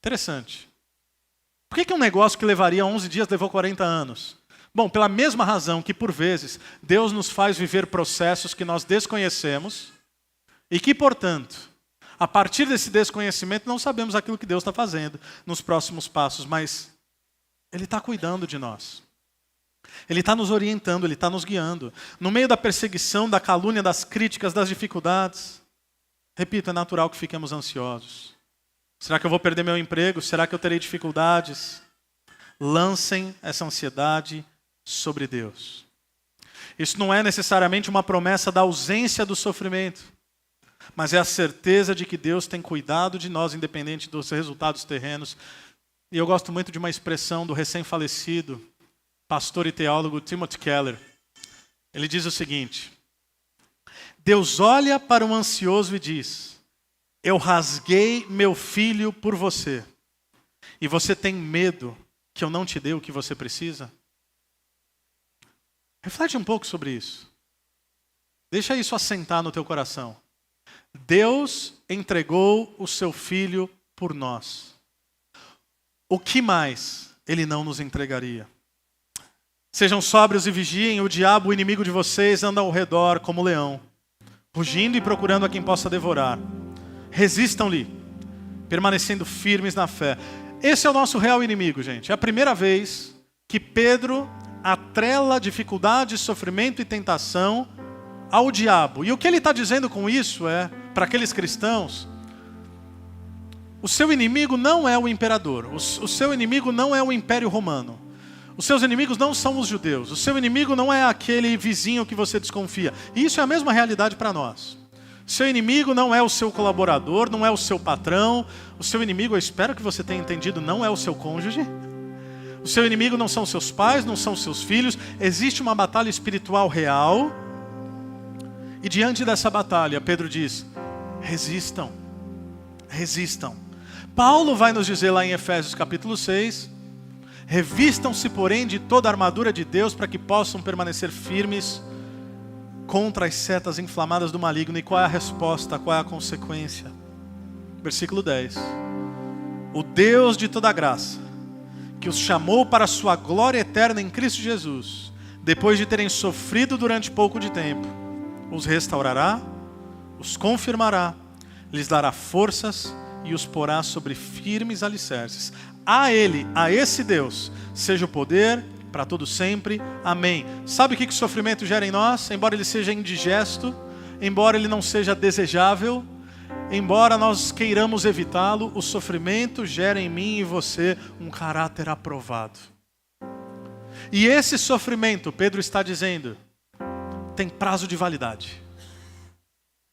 Interessante. Por que um negócio que levaria 11 dias levou 40 anos? Bom, pela mesma razão que, por vezes, Deus nos faz viver processos que nós desconhecemos e que, portanto, a partir desse desconhecimento, não sabemos aquilo que Deus está fazendo nos próximos passos, mas Ele está cuidando de nós. Ele está nos orientando, Ele está nos guiando. No meio da perseguição, da calúnia, das críticas, das dificuldades. Repito, é natural que fiquemos ansiosos. Será que eu vou perder meu emprego? Será que eu terei dificuldades? Lancem essa ansiedade sobre Deus. Isso não é necessariamente uma promessa da ausência do sofrimento, mas é a certeza de que Deus tem cuidado de nós, independente dos resultados terrenos. E eu gosto muito de uma expressão do recém-falecido pastor e teólogo Timothy Keller. Ele diz o seguinte: Deus olha para o ansioso e diz, eu rasguei meu filho por você, e você tem medo que eu não te dê o que você precisa? Reflete um pouco sobre isso. Deixa isso assentar no teu coração. Deus entregou o seu filho por nós. O que mais Ele não nos entregaria? Sejam sóbrios e vigiem, o diabo, o inimigo de vocês, anda ao redor como leão, rugindo e procurando a quem possa devorar. Resistam-lhe, permanecendo firmes na fé. Esse é o nosso real inimigo, gente. É a primeira vez que Pedro atrela dificuldade, sofrimento e tentação ao diabo. E o que ele está dizendo com isso é, para aqueles cristãos, o seu inimigo não é o imperador, o seu inimigo não é o Império Romano. Os seus inimigos não são os judeus. O seu inimigo não é aquele vizinho que você desconfia. E isso é a mesma realidade para nós. Seu inimigo não é o seu colaborador, não é o seu patrão. O seu inimigo, eu espero que você tenha entendido, não é o seu cônjuge. O seu inimigo não são seus pais, não são seus filhos. Existe uma batalha espiritual real. E diante dessa batalha, Pedro diz, resistam, resistam. Paulo vai nos dizer lá em Efésios capítulo 6, revistam-se, porém, de toda a armadura de Deus para que possam permanecer firmes contra as setas inflamadas do maligno. E qual é a resposta? Qual é a consequência? Versículo 10. O Deus de toda graça, que os chamou para a sua glória eterna em Cristo Jesus, depois de terem sofrido durante pouco de tempo, os restaurará, os confirmará, lhes dará forças e os porá sobre firmes alicerces. A Ele, a esse Deus, seja o poder para todo sempre. Amém. Sabe o que o sofrimento gera em nós? Embora ele seja indigesto, embora ele não seja desejável, embora nós queiramos evitá-lo, o sofrimento gera em mim e você um caráter aprovado. E esse sofrimento, Pedro está dizendo, tem prazo de validade.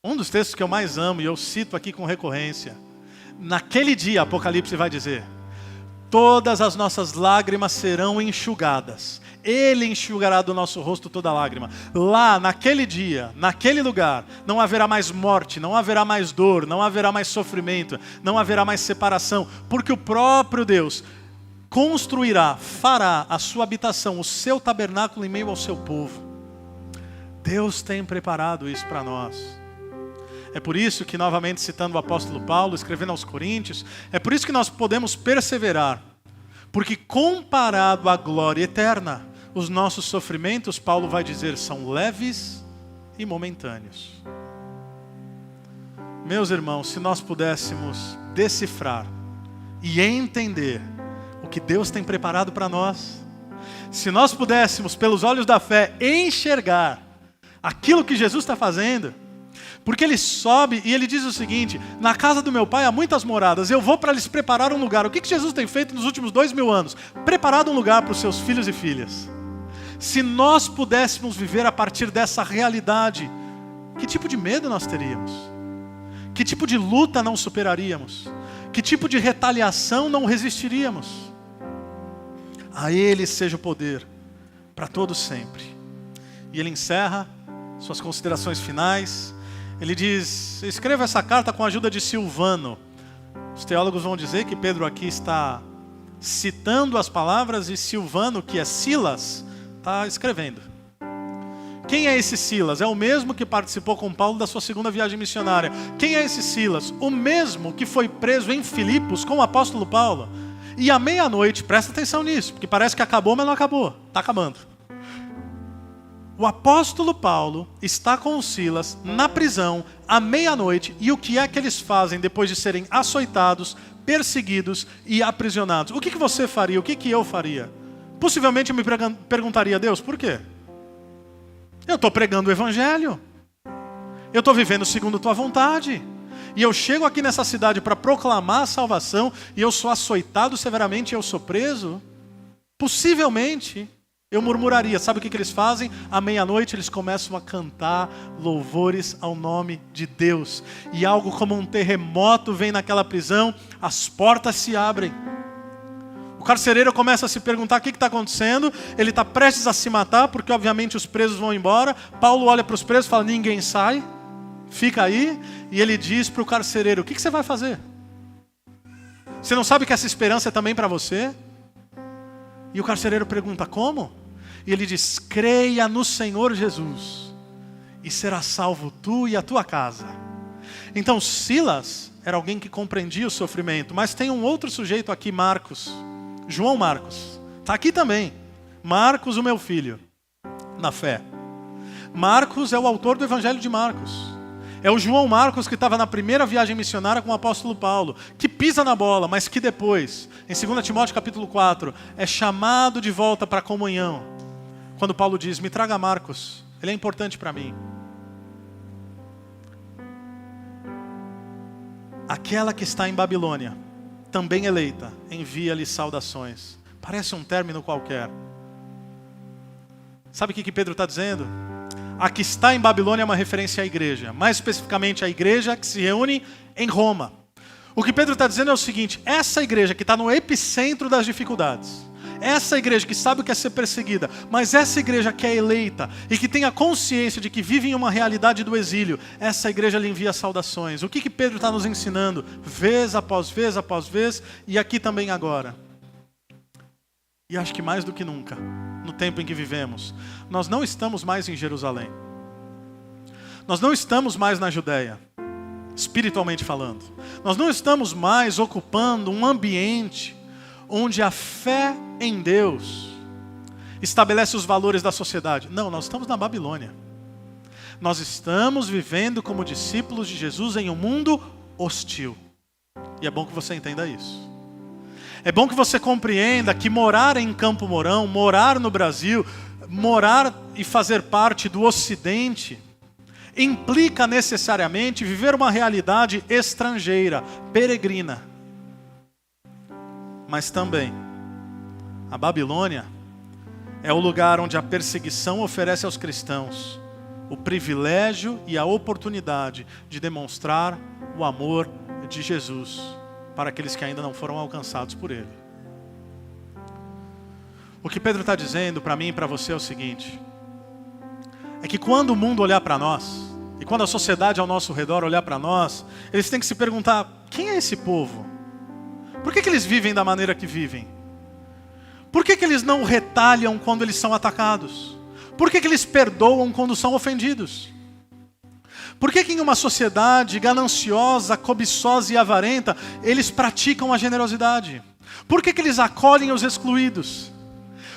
Um dos textos que eu mais amo, e eu cito aqui com recorrência, naquele dia, Apocalipse vai dizer, todas as nossas lágrimas serão enxugadas. Ele enxugará do nosso rosto toda lágrima. Lá, naquele dia, naquele lugar, não haverá mais morte, não haverá mais dor, não haverá mais sofrimento, não haverá mais separação, porque o próprio Deus construirá, fará a sua habitação, o seu tabernáculo em meio ao seu povo. Deus tem preparado isso para nós. É por isso que, novamente citando o apóstolo Paulo, escrevendo aos Coríntios, é por isso que nós podemos perseverar. Porque comparado à glória eterna, os nossos sofrimentos, Paulo vai dizer, são leves e momentâneos. Meus irmãos, se nós pudéssemos decifrar e entender o que Deus tem preparado para nós, se nós pudéssemos, pelos olhos da fé, enxergar aquilo que Jesus está fazendo, porque ele sobe e ele diz o seguinte, na casa do meu pai há muitas moradas, eu vou para lhes preparar um lugar. O que Jesus tem feito nos últimos 2000 anos? Preparado um lugar para os seus filhos e filhas. Se nós pudéssemos viver a partir dessa realidade, que tipo de medo nós teríamos? Que tipo de luta não superaríamos? Que tipo de retaliação não resistiríamos? A Ele seja o poder para todo sempre. E ele encerra suas considerações finais. Ele diz, escreva essa carta com a ajuda de Silvano. Os teólogos vão dizer que Pedro aqui está citando as palavras e Silvano, que é Silas, está escrevendo. Quem é esse Silas? É o mesmo que participou com Paulo da sua segunda viagem missionária. Quem é esse Silas? O mesmo que foi preso em Filipos com o apóstolo Paulo. E à meia-noite, presta atenção nisso, porque parece que acabou, mas não acabou. Está acabando. O apóstolo Paulo está com o Silas na prisão à meia-noite. E o que é que eles fazem depois de serem açoitados, perseguidos e aprisionados? O que você faria? O que eu faria? Possivelmente eu me perguntaria, Deus, por quê? Eu estou pregando o evangelho. Eu estou vivendo segundo a tua vontade. E eu chego aqui nessa cidade para proclamar a salvação e eu sou açoitado severamente e eu sou preso? Possivelmente eu murmuraria. Sabe o que eles fazem? À meia-noite eles começam a cantar louvores ao nome de Deus. E algo como um terremoto vem naquela prisão, as portas se abrem. O carcereiro começa a se perguntar o que está acontecendo. Ele está prestes a se matar, porque obviamente os presos vão embora. Paulo olha para os presos e fala, ninguém sai, fica aí. E ele diz para o carcereiro, o que você vai fazer? Você não sabe que essa esperança é também para você? E o carcereiro pergunta, como? E ele diz, creia no Senhor Jesus e será salvo tu e a tua casa. Então Silas era alguém que compreendia o sofrimento, mas tem um outro sujeito aqui, Marcos, João Marcos, está aqui também. Marcos, o meu filho, na fé. Marcos é o autor do Evangelho de Marcos. É o João Marcos que estava na primeira viagem missionária com o apóstolo Paulo, que pisa na bola, mas que depois, em 2 Timóteo capítulo 4, é chamado de volta para a comunhão. Quando Paulo diz, me traga Marcos, ele é importante para mim. Aquela que está em Babilônia, também eleita, envia-lhe saudações. Parece um término qualquer. Sabe o que Pedro está dizendo? A que está em Babilônia é uma referência à igreja, mais especificamente à igreja que se reúne em Roma. O que Pedro está dizendo é o seguinte: essa igreja que está no epicentro das dificuldades, essa igreja que sabe o que é ser perseguida, mas essa igreja que é eleita e que tem a consciência de que vive em uma realidade do exílio, essa igreja lhe envia saudações. O que Pedro está nos ensinando, vez após vez após vez, e aqui também agora? E acho que mais do que nunca, no tempo em que vivemos, nós não estamos mais em Jerusalém. Nós não estamos mais na Judéia, espiritualmente falando. Nós não estamos mais ocupando um ambiente onde a fé em Deus estabelece os valores da sociedade. Não, nós estamos na Babilônia. Nós estamos vivendo como discípulos de Jesus em um mundo hostil. E é bom que você entenda isso. É bom que você compreenda que morar em Campo Mourão, morar no Brasil, morar e fazer parte do Ocidente, implica necessariamente viver uma realidade estrangeira, peregrina. Mas também, a Babilônia é o lugar onde a perseguição oferece aos cristãos o privilégio e a oportunidade de demonstrar o amor de Jesus para aqueles que ainda não foram alcançados por Ele. O que Pedro está dizendo para mim e para você é o seguinte: é que quando o mundo olhar para nós, e quando a sociedade ao nosso redor olhar para nós, eles têm que se perguntar: quem é esse povo? Por que eles vivem da maneira que vivem? Por que eles não retalham quando eles são atacados? Por que eles perdoam quando são ofendidos? Por que em uma sociedade gananciosa, cobiçosa e avarenta, eles praticam a generosidade? Por que eles acolhem os excluídos?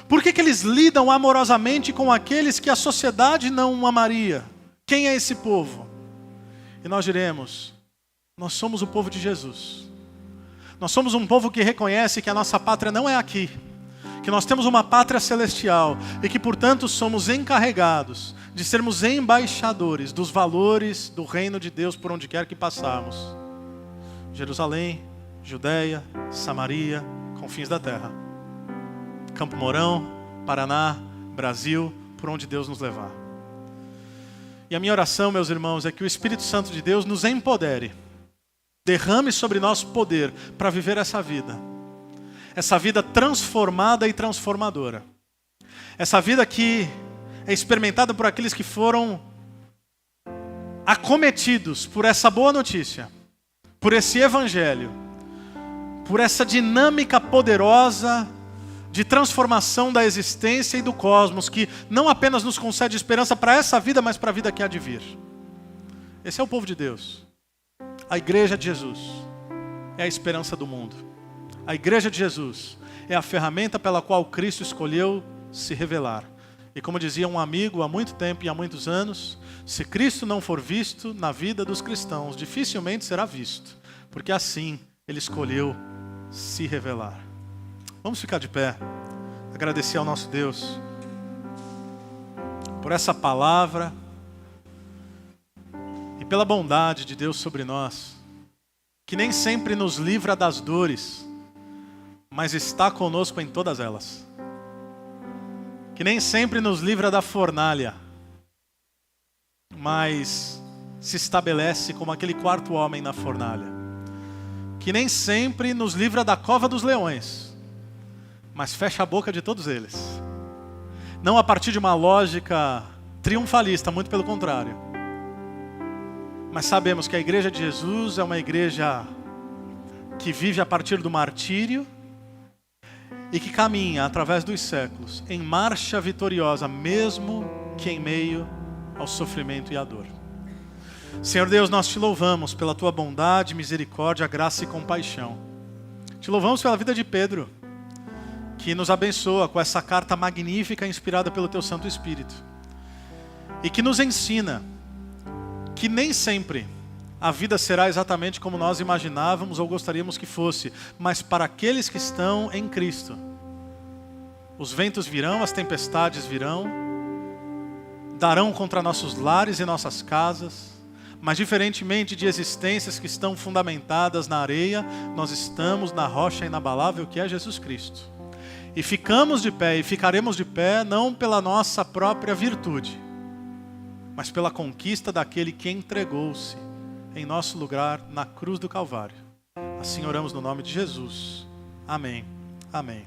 Por que eles lidam amorosamente com aqueles que a sociedade não amaria? Quem é esse povo? E nós diremos: nós somos o povo de Jesus. Nós somos um povo que reconhece que a nossa pátria não é aqui, que nós temos uma pátria celestial e que, portanto, somos encarregados de sermos embaixadores dos valores do reino de Deus por onde quer que passarmos. Jerusalém, Judeia, Samaria, confins da terra. Campo Mourão, Paraná, Brasil, por onde Deus nos levar. E a minha oração, meus irmãos, é que o Espírito Santo de Deus nos empodere, derrame sobre nós poder para viver essa vida transformada e transformadora. Essa vida que é experimentada por aqueles que foram acometidos por essa boa notícia, por esse evangelho, por essa dinâmica poderosa de transformação da existência e do cosmos, que não apenas nos concede esperança para essa vida, mas para a vida que há de vir. Esse é o povo de Deus. A igreja de Jesus é a esperança do mundo. A igreja de Jesus é a ferramenta pela qual Cristo escolheu se revelar. E como dizia um amigo há muito tempo e há muitos anos, se Cristo não for visto na vida dos cristãos, dificilmente será visto, porque assim Ele escolheu se revelar. Vamos ficar de pé, agradecer ao nosso Deus por essa palavra e pela bondade de Deus sobre nós, que nem sempre nos livra das dores, mas está conosco em todas elas. Que nem sempre nos livra da fornalha, mas se estabelece como aquele quarto homem na fornalha. Que nem sempre nos livra da cova dos leões, mas fecha a boca de todos eles. Não a partir de uma lógica triunfalista, muito pelo contrário. Mas sabemos que a igreja de Jesus é uma igreja que vive a partir do martírio e que caminha através dos séculos em marcha vitoriosa, mesmo que em meio ao sofrimento e à dor. Senhor Deus, nós te louvamos pela tua bondade, misericórdia, graça e compaixão. Te louvamos pela vida de Pedro, que nos abençoa com essa carta magnífica inspirada pelo teu Santo Espírito. E que nos ensina que nem sempre a vida será exatamente como nós imaginávamos ou gostaríamos que fosse, mas para aqueles que estão em Cristo, os ventos virão, as tempestades virão, darão contra nossos lares e nossas casas, mas diferentemente de existências que estão fundamentadas na areia, nós estamos na rocha inabalável que é Jesus Cristo. E ficamos de pé e ficaremos de pé não pela nossa própria virtude, mas pela conquista daquele que entregou-se em nosso lugar na cruz do Calvário. Assim oramos no nome de Jesus. Amém. Amém.